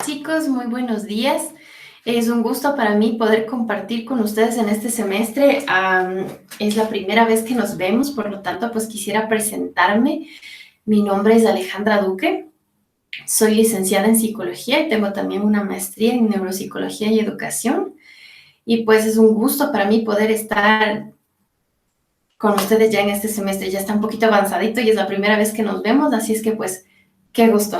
Chicos, muy buenos días. Es un gusto para mí poder compartir con ustedes en este semestre. Es la primera vez que nos vemos, por lo tanto, pues quisiera presentarme. Mi nombre es Alejandra Duque. Soy licenciada en psicología y tengo también una maestría en neuropsicología y educación. Y pues es un gusto para mí poder estar con ustedes ya en este semestre. Ya está un poquito avanzadito y es la primera vez que nos vemos, así es que pues qué gusto.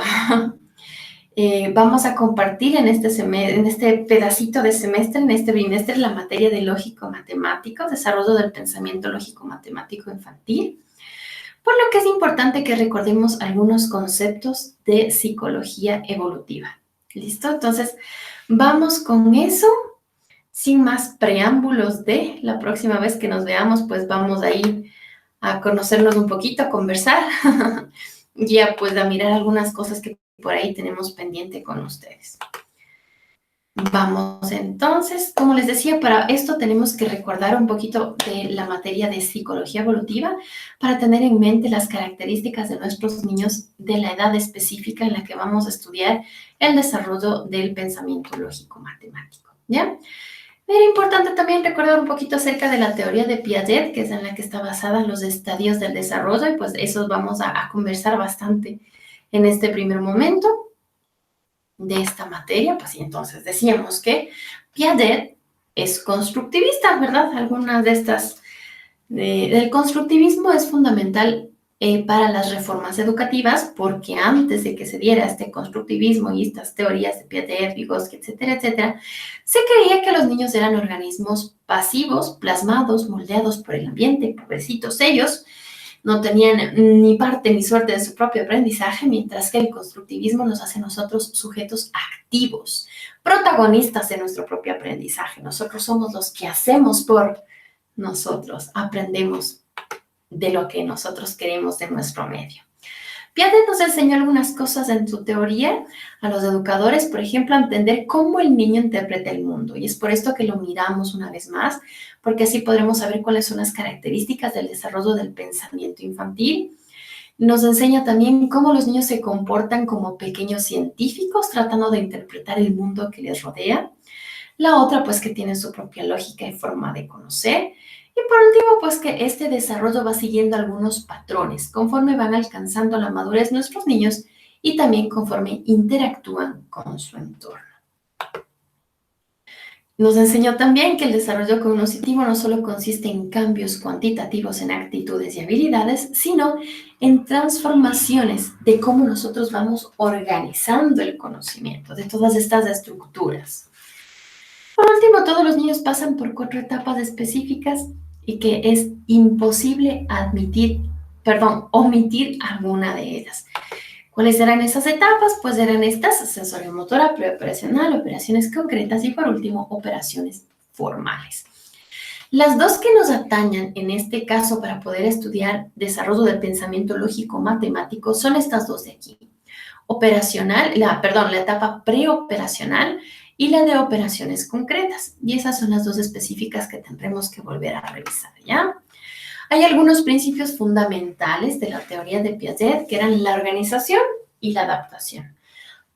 Vamos a compartir en este pedacito de semestre, en este bimestre, la materia de lógico-matemático, desarrollo del pensamiento lógico-matemático infantil, por lo que es importante que recordemos algunos conceptos de psicología evolutiva. ¿Listo? Entonces, vamos con eso. Sin más preámbulos de la próxima vez que nos veamos, pues vamos a ir a conocernos un poquito, a conversar, ya pues a mirar algunas cosas que por ahí tenemos pendiente con ustedes. Vamos entonces, como les decía, para esto tenemos que recordar un poquito de la materia de psicología evolutiva para tener en mente las características de nuestros niños de la edad específica en la que vamos a estudiar el desarrollo del pensamiento lógico-matemático, ¿ya? Era importante también recordar un poquito acerca de la teoría de Piaget, que es en la que está basada los estadios del desarrollo, y pues eso vamos a conversar bastante en este primer momento de esta materia. Pues y entonces decíamos que Piaget es constructivista, ¿verdad? Algunas de estas, del constructivismo es fundamental para las reformas educativas, porque antes de que se diera este constructivismo y estas teorías de Piaget, Vygotsky, etcétera, etcétera, se creía que los niños eran organismos pasivos, plasmados, moldeados por el ambiente, pobrecitos ellos, no tenían ni parte ni suerte de su propio aprendizaje, mientras que el constructivismo nos hace a nosotros sujetos activos, protagonistas de nuestro propio aprendizaje. Nosotros somos los que hacemos por nosotros, aprendemos de lo que nosotros queremos de nuestro medio. Piaget nos enseñó algunas cosas en su teoría a los educadores, por ejemplo, a entender cómo el niño interpreta el mundo. Y es por esto que lo miramos una vez más, porque así podremos saber cuáles son las características del desarrollo del pensamiento infantil. Nos enseña también cómo los niños se comportan como pequeños científicos, tratando de interpretar el mundo que les rodea. La otra, pues, que tiene su propia lógica y forma de conocer. Y por último, pues que este desarrollo va siguiendo algunos patrones conforme van alcanzando la madurez nuestros niños y también conforme interactúan con su entorno. Nos enseñó también que el desarrollo cognitivo no solo consiste en cambios cuantitativos en actitudes y habilidades, sino en transformaciones de cómo nosotros vamos organizando el conocimiento, de todas estas estructuras. Por último, todos los niños pasan por 4 etapas específicas y que es imposible omitir alguna de ellas. ¿Cuáles eran esas etapas? Pues eran estas: sensorio-motora, preoperacional, operaciones concretas y por último, operaciones formales. Las dos que nos atañan en este caso para poder estudiar desarrollo del pensamiento lógico-matemático son estas dos de aquí. La etapa preoperacional y la de operaciones concretas. Y esas son las dos específicas que tendremos que volver a revisar, ¿ya? Hay algunos principios fundamentales de la teoría de Piaget que eran la organización y la adaptación.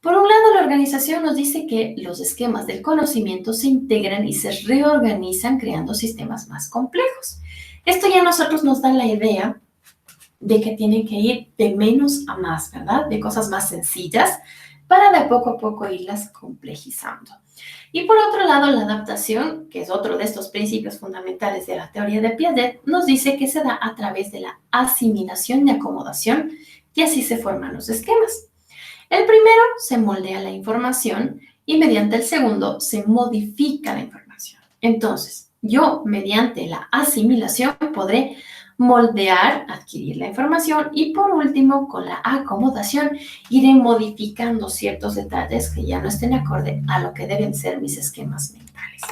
Por un lado, la organización nos dice que los esquemas del conocimiento se integran y se reorganizan creando sistemas más complejos. Esto ya a nosotros nos da la idea de que tiene que ir de menos a más, ¿verdad? De cosas más sencillas para de poco a poco irlas complejizando. Y por otro lado, la adaptación, que es otro de estos principios fundamentales de la teoría de Piaget, nos dice que se da a través de la asimilación y acomodación, y así se forman los esquemas. El primero se moldea la información y mediante el segundo se modifica la información. Entonces, yo mediante la asimilación podré moldear, adquirir la información y por último, con la acomodación, iré modificando ciertos detalles que ya no estén acorde a lo que deben ser mis esquemas mentales.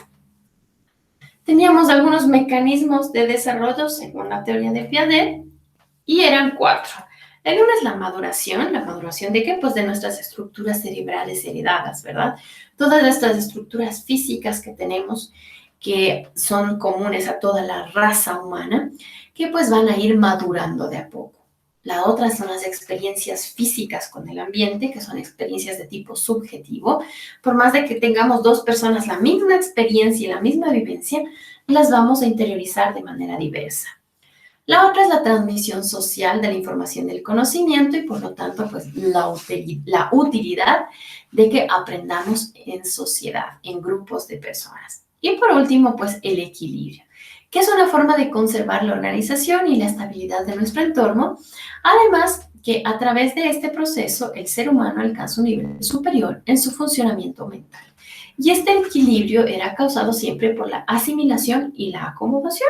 Teníamos algunos mecanismos de desarrollo según la teoría de Piaget y eran 4. El uno es la maduración de qué? Pues de nuestras estructuras cerebrales heredadas, ¿verdad? Todas estas estructuras físicas que tenemos, que son comunes a toda la raza humana, que pues van a ir madurando de a poco. La otra son las experiencias físicas con el ambiente, que son experiencias de tipo subjetivo. Por más de que tengamos dos personas la misma experiencia y la misma vivencia, las vamos a interiorizar de manera diversa. La otra es la transmisión social de la información del conocimiento y por lo tanto pues la utilidad de que aprendamos en sociedad, en grupos de personas. Y por último pues el equilibrio, que es una forma de conservar la organización y la estabilidad de nuestro entorno, además que a través de este proceso el ser humano alcanza un nivel superior en su funcionamiento mental. Y este equilibrio era causado siempre por la asimilación y la acomodación.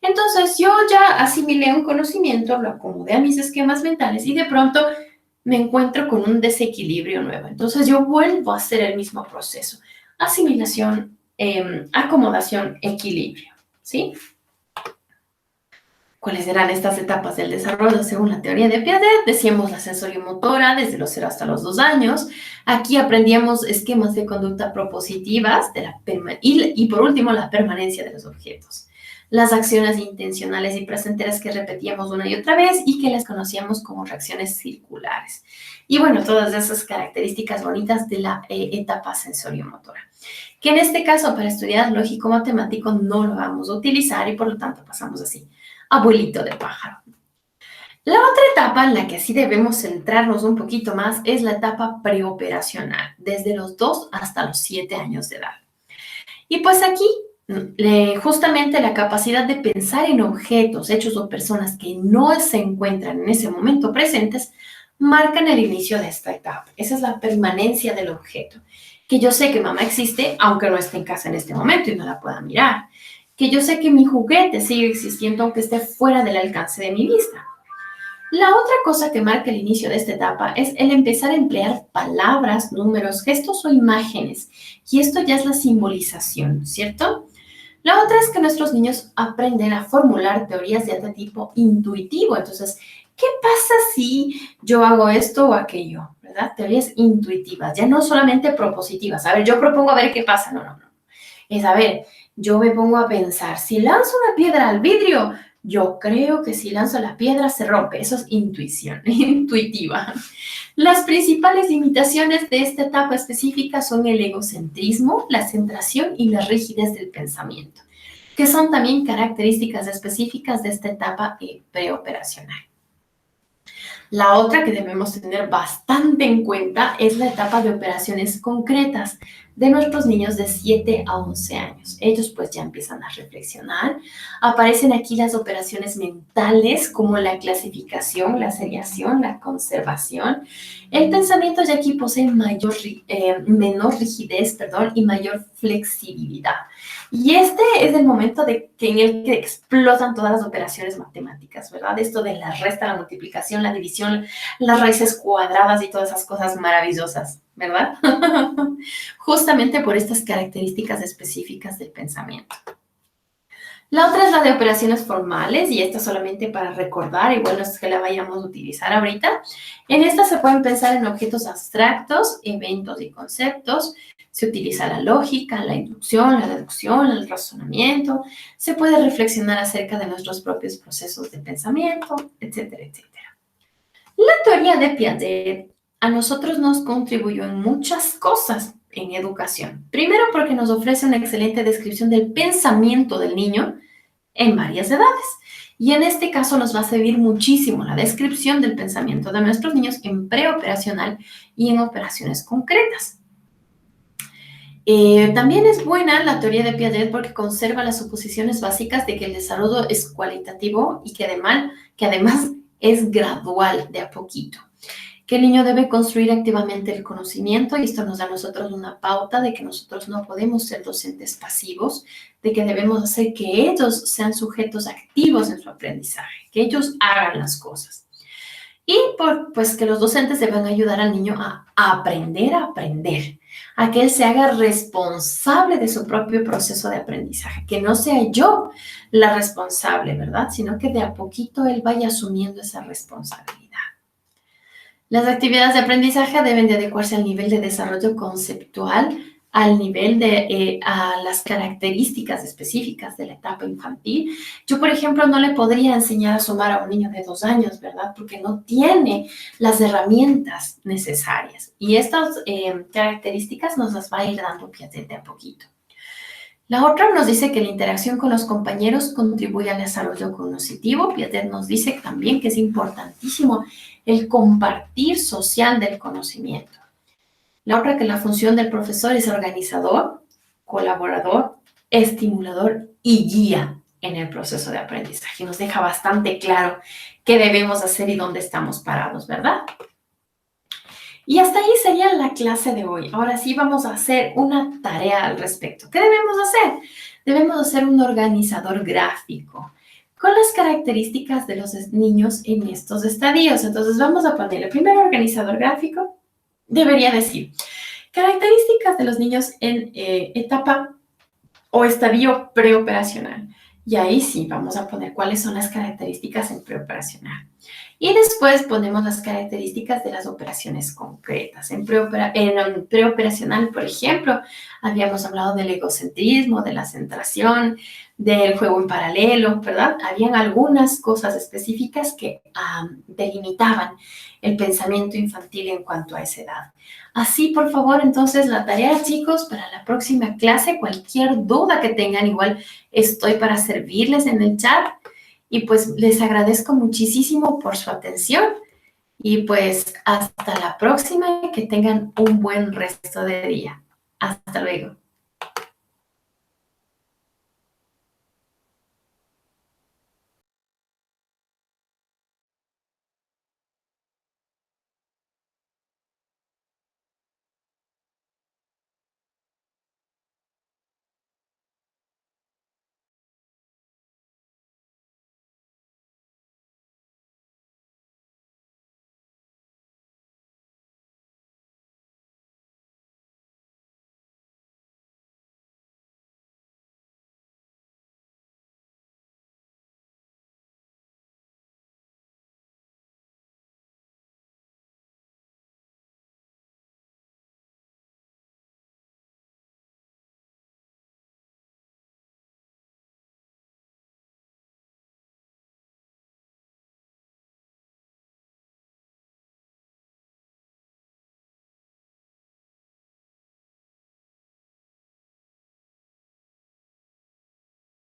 Entonces yo ya asimilé un conocimiento, lo acomodé a mis esquemas mentales y de pronto me encuentro con un desequilibrio nuevo. Entonces yo vuelvo a hacer el mismo proceso. Asimilación, acomodación, equilibrio. ¿Sí? ¿Cuáles eran estas etapas del desarrollo según la teoría de Piaget? Decíamos la sensoriomotora desde los 0 hasta los 2 años. Aquí aprendíamos esquemas de conducta propositivas y por último la permanencia de los objetos. Las acciones intencionales y placenteras que repetíamos una y otra vez y que las conocíamos como reacciones circulares. Y bueno, todas esas características bonitas de la etapa sensoriomotora, que en este caso para estudiar lógico-matemático no lo vamos a utilizar y por lo tanto pasamos así. Abuelito de pájaro. La otra etapa en la que sí debemos centrarnos un poquito más es la etapa preoperacional, desde los 2 hasta los 7 años de edad. Y pues aquí, justamente la capacidad de pensar en objetos, hechos o personas que no se encuentran en ese momento presentes, marcan el inicio de esta etapa. Esa es la permanencia del objeto. Que yo sé que mamá existe, aunque no esté en casa en este momento y no la pueda mirar. Que yo sé que mi juguete sigue existiendo aunque esté fuera del alcance de mi vista. La otra cosa que marca el inicio de esta etapa es el empezar a emplear palabras, números, gestos o imágenes. Y esto ya es la simbolización, ¿cierto? La otra es que nuestros niños aprenden a formular teorías de este tipo intuitivo. Entonces, ¿qué pasa si yo hago esto o aquello? ¿Verdad? Teorías intuitivas, ya no solamente propositivas. A ver, yo propongo a ver qué pasa. No, no, no. Es, a ver, yo me pongo a pensar, si lanzo una piedra al vidrio, yo creo que si lanzo la piedra se rompe. Eso es intuición, intuitiva. Las principales limitaciones de esta etapa específica son el egocentrismo, la centración y la rigidez del pensamiento, que son también características específicas de esta etapa preoperacional. La otra que debemos tener bastante en cuenta es la etapa de operaciones concretas de nuestros niños de 7 a 11 años. Ellos pues ya empiezan a reflexionar. Aparecen aquí las operaciones mentales como la clasificación, la seriación, la conservación. El pensamiento ya aquí posee menor rigidez, y mayor flexibilidad. Y este es el momento en el que explotan todas las operaciones matemáticas, ¿verdad? Esto de la resta, la multiplicación, la división, las raíces cuadradas y todas esas cosas maravillosas, ¿verdad? Justamente por estas características específicas del pensamiento. La otra es la de operaciones formales, y esta solamente para recordar, igual no es que la vayamos a utilizar ahorita. En esta se pueden pensar en objetos abstractos, eventos y conceptos. Se utiliza la lógica, la inducción, la deducción, el razonamiento. Se puede reflexionar acerca de nuestros propios procesos de pensamiento, etcétera, etcétera. La teoría de Piaget a nosotros nos contribuyó en muchas cosas en educación. Primero porque nos ofrece una excelente descripción del pensamiento del niño en varias edades. Y en este caso nos va a servir muchísimo la descripción del pensamiento de nuestros niños en preoperacional y en operaciones concretas. También es buena la teoría de Piaget porque conserva las suposiciones básicas de que el desarrollo es cualitativo y que además es gradual, de a poquito. Que el niño debe construir activamente el conocimiento, y esto nos da a nosotros una pauta de que nosotros no podemos ser docentes pasivos, de que debemos hacer que ellos sean sujetos activos en su aprendizaje, que ellos hagan las cosas. Y pues que los docentes deben ayudar al niño a aprender, a que él se haga responsable de su propio proceso de aprendizaje, que no sea yo la responsable, ¿verdad? Sino que de a poquito él vaya asumiendo esa responsabilidad. Las actividades de aprendizaje deben de adecuarse al nivel de desarrollo conceptual, al nivel de a las características específicas de la etapa infantil. Yo, por ejemplo, no le podría enseñar a sumar a un niño de 2 años, ¿verdad? Porque no tiene las herramientas necesarias. Y estas características nos las va a ir dando Piaget de a poquito. La otra nos dice que la interacción con los compañeros contribuye al desarrollo cognitivo. Piaget nos dice también que es importantísimo el compartir social del conocimiento. La otra, que la función del profesor es organizador, colaborador, estimulador y guía en el proceso de aprendizaje. Nos deja bastante claro qué debemos hacer y dónde estamos parados, ¿verdad? Y hasta ahí sería la clase de hoy. Ahora sí vamos a hacer una tarea al respecto. ¿Qué debemos hacer? Debemos hacer un organizador gráfico con las características de los niños en estos estadios. Entonces vamos a poner el primer organizador gráfico. Debería decir características de los niños en etapa o estadio preoperacional. Y ahí sí vamos a poner cuáles son las características en preoperacional. Y después ponemos las características de las operaciones concretas. En preoperacional, por ejemplo, habíamos hablado del egocentrismo, de la centración, del juego en paralelo, ¿verdad? Habían algunas cosas específicas que delimitaban el pensamiento infantil en cuanto a esa edad. Así, por favor, entonces la tarea, chicos, para la próxima clase, cualquier duda que tengan, igual estoy para servirles en el chat. Y pues les agradezco muchísimo por su atención y pues hasta la próxima y que tengan un buen resto de día. Hasta luego.